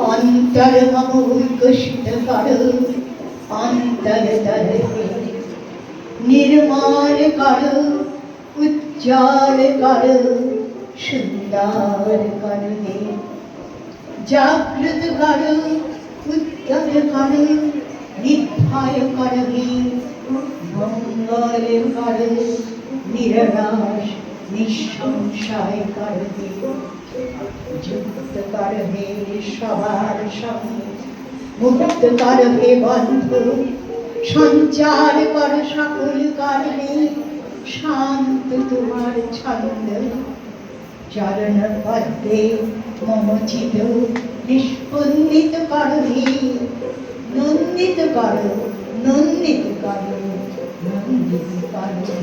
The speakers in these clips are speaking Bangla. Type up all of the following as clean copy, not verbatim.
অন্তর মম উৎকর্ষিত কর, অন্তর তরে নির্মল কর, উজ্জ্বল কর, সুন্দর কর হে। জাগ্রত কর, উত্তর কর, নির্ভয় কর হে। মঙ্গল কর, নিরনাশ নিঃসংশয় কর হে। যুক্ত কর হে সবার সঙ্গে, মুক্ত কর হে বন্ধু, সঞ্চার কর সকল কারণে, শান্ত তোমার ছন্দ। চরণ পদ্মে মম চিত নিষ্পন্দিত কর হে। নন্দিত কর, নন্দিত কর, নন্দিত কর হে।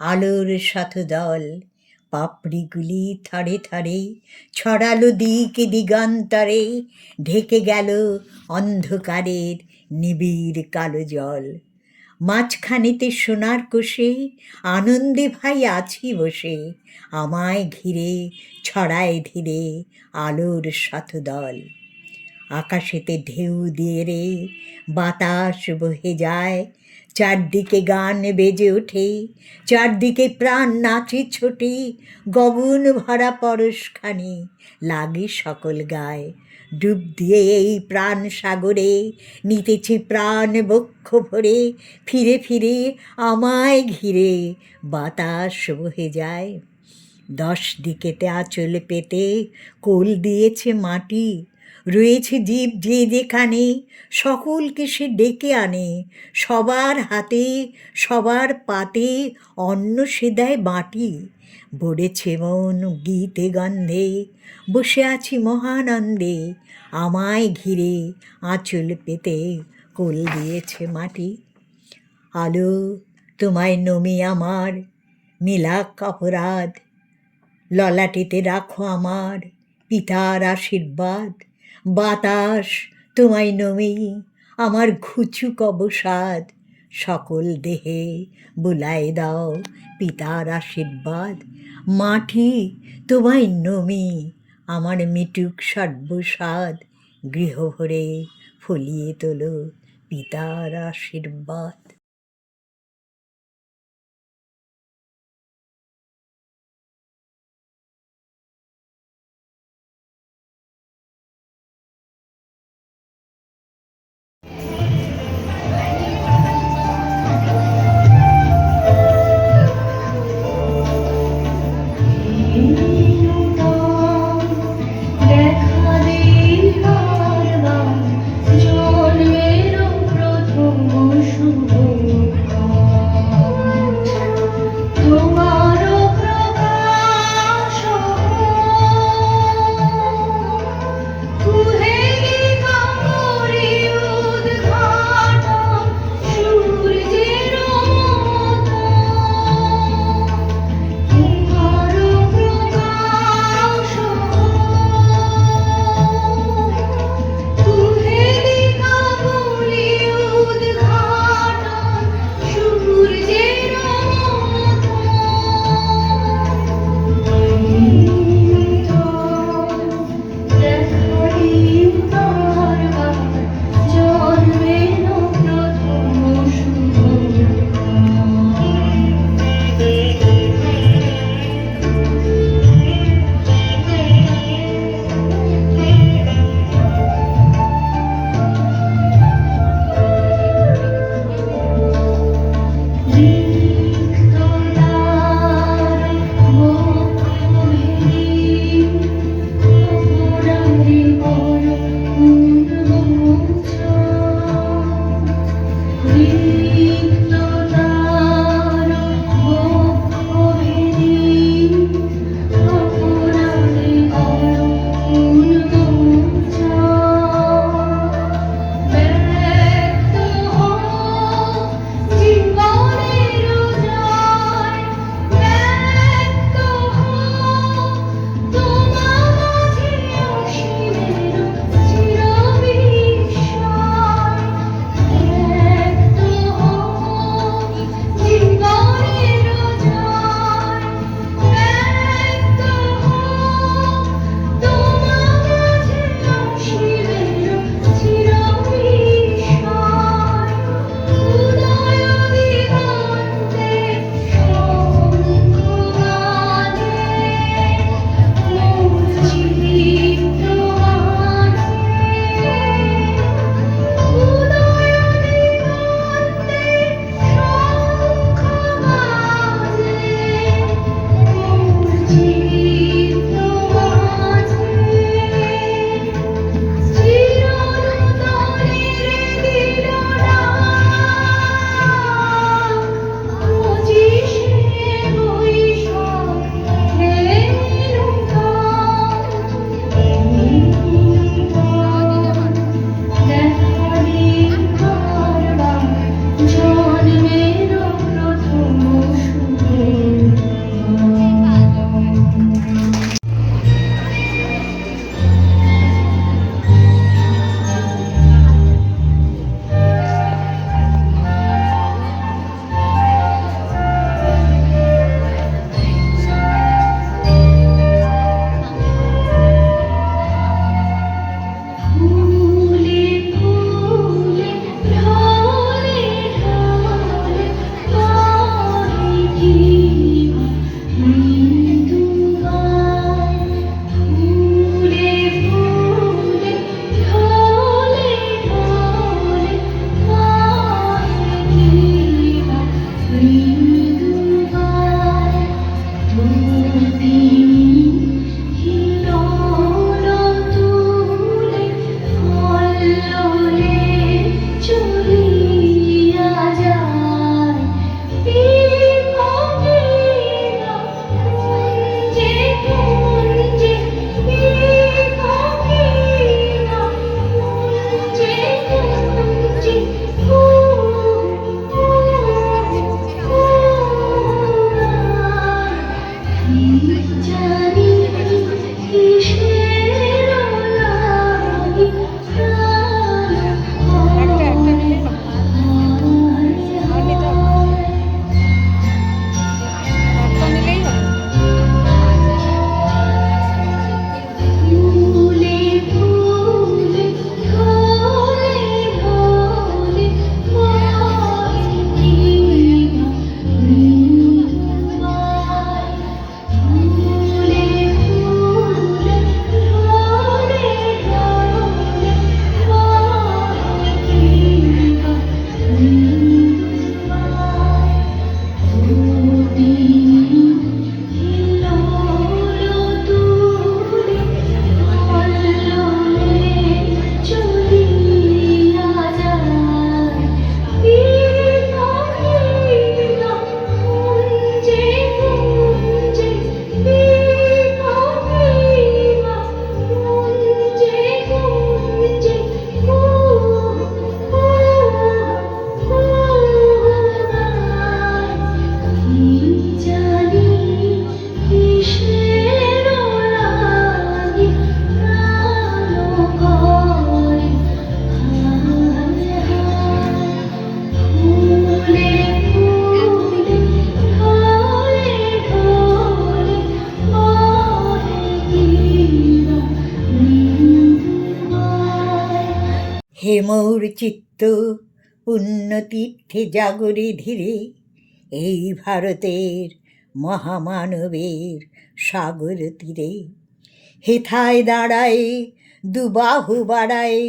আলোর শতদল পাপড়িগুলি থরে থরে ছড়ালো দিক দিগন্তরে, ঢেকে গেল অন্ধকারের নিবিড় কালো জল। মাঝখানেতে সোনার কোষে আনন্দে ভাই আছি বসে, আমায় ঘিরে ছড়ায় ধীরে আলোর শতদল। আকাশেতে ঢেউ দিয়ে রে বাতাস বহে যায়, চারদিকে গান বেজে ওঠে, চারদিকে প্রাণ নাচে ছোটে, গগন ভরা পরশখানি লাগে সকল গায়। ডুব দিয়ে এই প্রাণ সাগরে নিতেছে প্রাণ বক্ষ ভরে, ফিরে ফিরে আমায় ঘিরে বাতাস বহে যায়। 10 দিকেতে আঁচল পেতে কোল দিয়েছে মাটি, রয়েছে জীব যে যেখানে, সকলকে সে ডেকে আনে। সবার হাতে সবার পাতে অন্ন সে দেয় বাটি। ভরেছে মন গীতে গন্ধে, বসে আছি মহানন্দে, আমায় ঘিরে আঁচল পেতে কোল দিয়েছে মাটি। আলো তোমায় নমি আমার মিলাক অপরাধ, ললাটেতে রাখো আমার পিতার আশীর্বাদ। বাতাস তোমায় নমি আমার ঘুচুক অবসাদ, সকল দেহে বুলায় দাও পিতার আশীর্বাদ। মাটি তোমায় নমি আমার মিটুক সর্বসাদ, গৃহ ভরে ফলিয়ে তোলো পিতার আশীর্বাদ। দেখা দিই বারবার জন্মের প্রথম শুভ তোমার প্রকাশ কুহেলি কামড়ি উদ্ঘাটন সূর্যের মতো তোমার প্রকাশ কুহেলি কামড়ি উদ্ঘাটন সূর্যের মতো জন্মের প্রথম শুভ মোর চিত্ত পুণ্যতীর্থে জাগরে ধীরে, এই ভারতের মহামানবের সাগর তীরে। হেথায় দাঁড়ায় দুবাহু বাড়ায়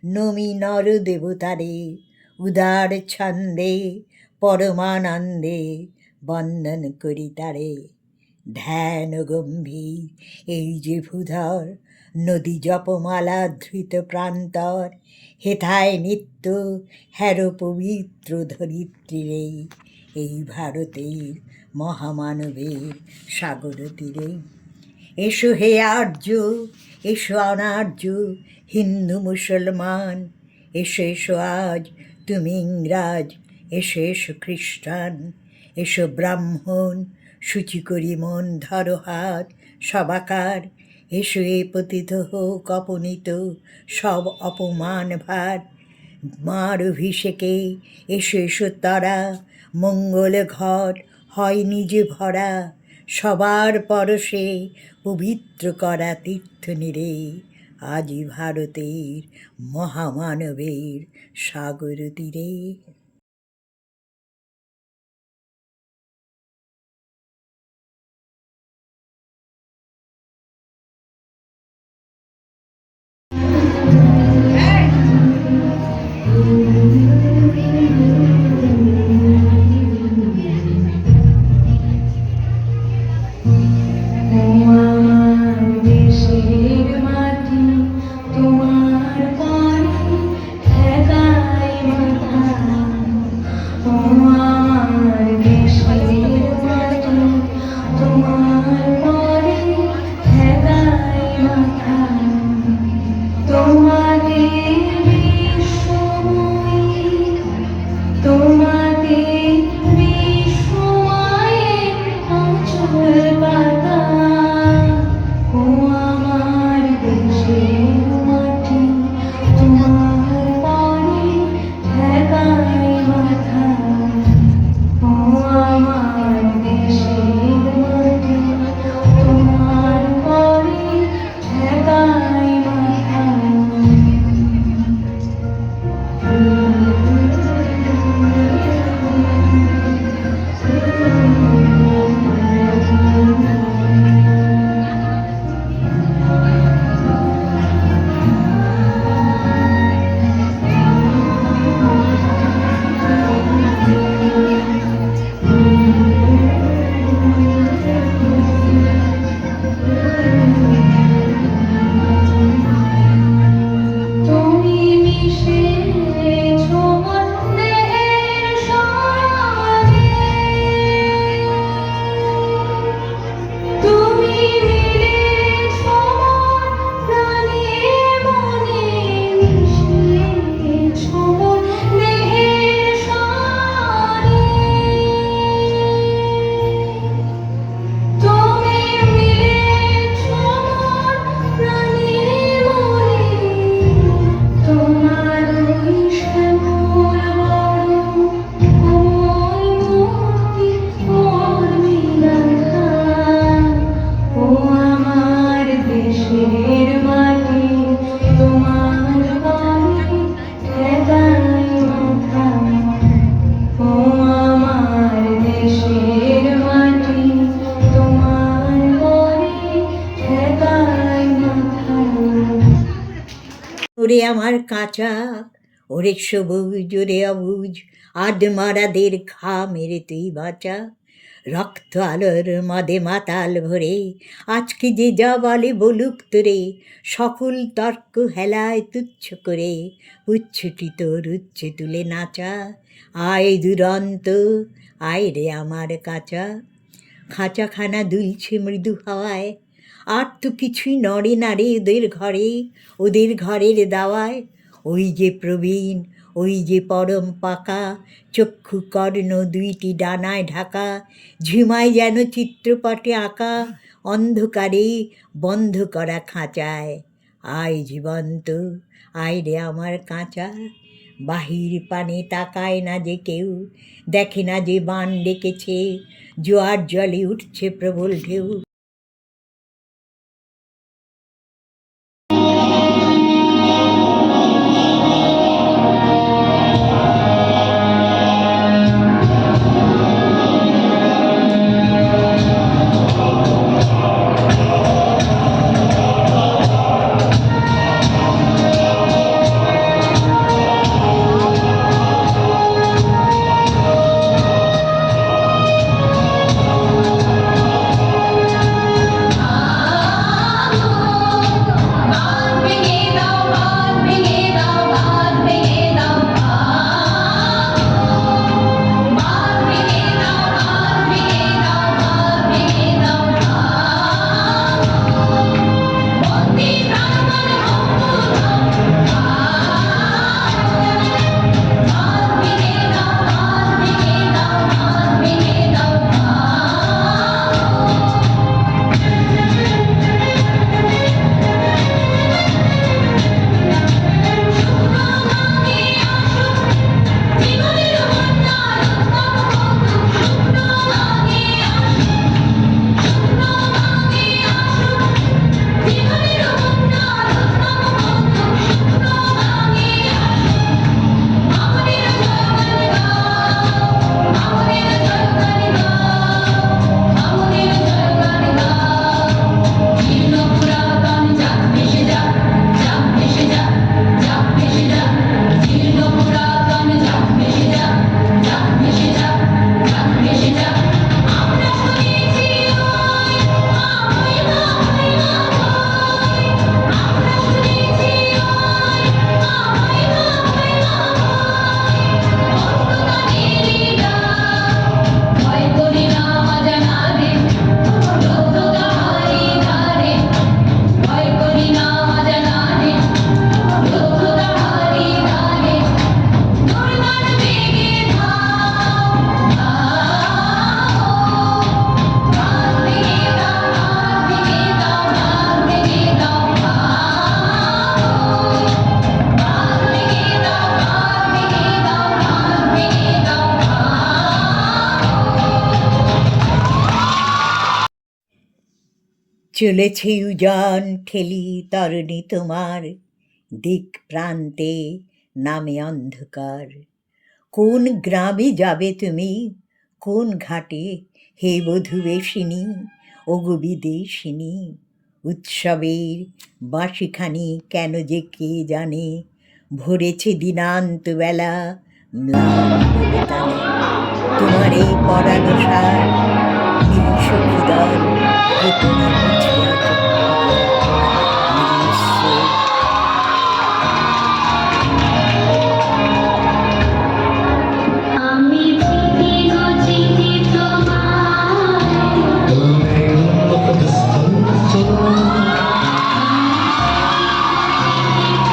নমি নর দেবতারে, উদার ছন্দে পরমানন্দে বন্দন করি তারে। ধ্যান গম্ভীর এই যে ভূধর, নদী জপমালা ধৃত প্রান্তর, হেথায় নিত্য হ্যার পবিত্র ধরিত্রীরে, এই ভারতের মহামানবের সাগর তীরে। এসো হে আর্য, এসো অনার্য, হিন্দু মুসলমান, এসো এসো আজ তুমি ইংরাজ, এসো এসো খ্রিস্টান, এসো ব্রাহ্মণ সূচি করি মন ধরো হাত সবাকার, এসো এ পতিত হোক অপনীত সব অপমান ভার। মার অভিষেকে এসো এসো তারা, মঙ্গল ঘট হয় নিজে ভরা, সবার পরশে পবিত্র করা তীর্থ নিরে, আজি ভারতের মহামানবের সাগর তীরে। ওরে আমার কাঁচা, ওরে সবুজ ওরে অবুজ, আড মারাদের ঘা মেরে তুই বাঁচা। রক্ত আলোর মদে মাতাল ভরে আজকে যে যা বলে বলুক তোরে, সকল তর্ক হেলায় তুচ্ছ করে উচ্ছটি তোর উচ্ছে তুলে নাচা। আয় দুরন্ত আয় রে আমার কাঁচা, খাঁচাখানা দুলছে মৃদু হাওয়ায়, আর তো কিছুই নড়ে না রে ওদের ঘরে, ওদের ঘরের দাওয়ায়। ওই যে প্রবীণ ওই যে পরম পাকা, চক্ষু কর্ণ দুইটি ডানায় ঢাকা, ঝিমায় যেন চিত্রপটে আঁকা, অন্ধকারে বন্ধ করা খাঁচায়। আয় জীবন্ত আয় রে আমার কাঁচা, বাহির পানে তাকায় না যে কেউ, দেখে না যে বান ডেকেছে, জোয়ার জলে উঠছে প্রবল ঢেউ। চলেছে উজান ঠেলি তরণী তোমার, দিক প্রান্তে নামে অন্ধকার। কোন গ্রামে যাবে তুমি, কোন ঘাটে, হে বধূবেশিনী ওগো বিদেশিনী? উৎসবের বাঁশিখানি কেন যে কে জানে, ভরেছে দিনান্ত বেলা ম্লান টানে। তোমার এই পরানো সার নীল সখীদল হতো না মুছিয়া নিঃস্ব। আমি চিনি গো চিনি তোমায় তুমি তোমায় দেখেছি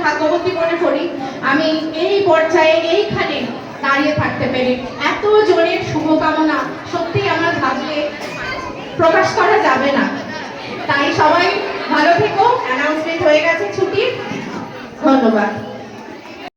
ভাগ্যবতী মনে করি আমি এই পর্যায়ে এইখানে দাঁড়িয়ে থাকতে পেরে। এত জনের শুভকামনা সত্যি আমার ভাবলে প্রকাশ করা যাবে না। তাই সবাই ভালো থেকো। অ্যানাউন্সমেন্ট হয়ে গেছে ছুটির। ধন্যবাদ।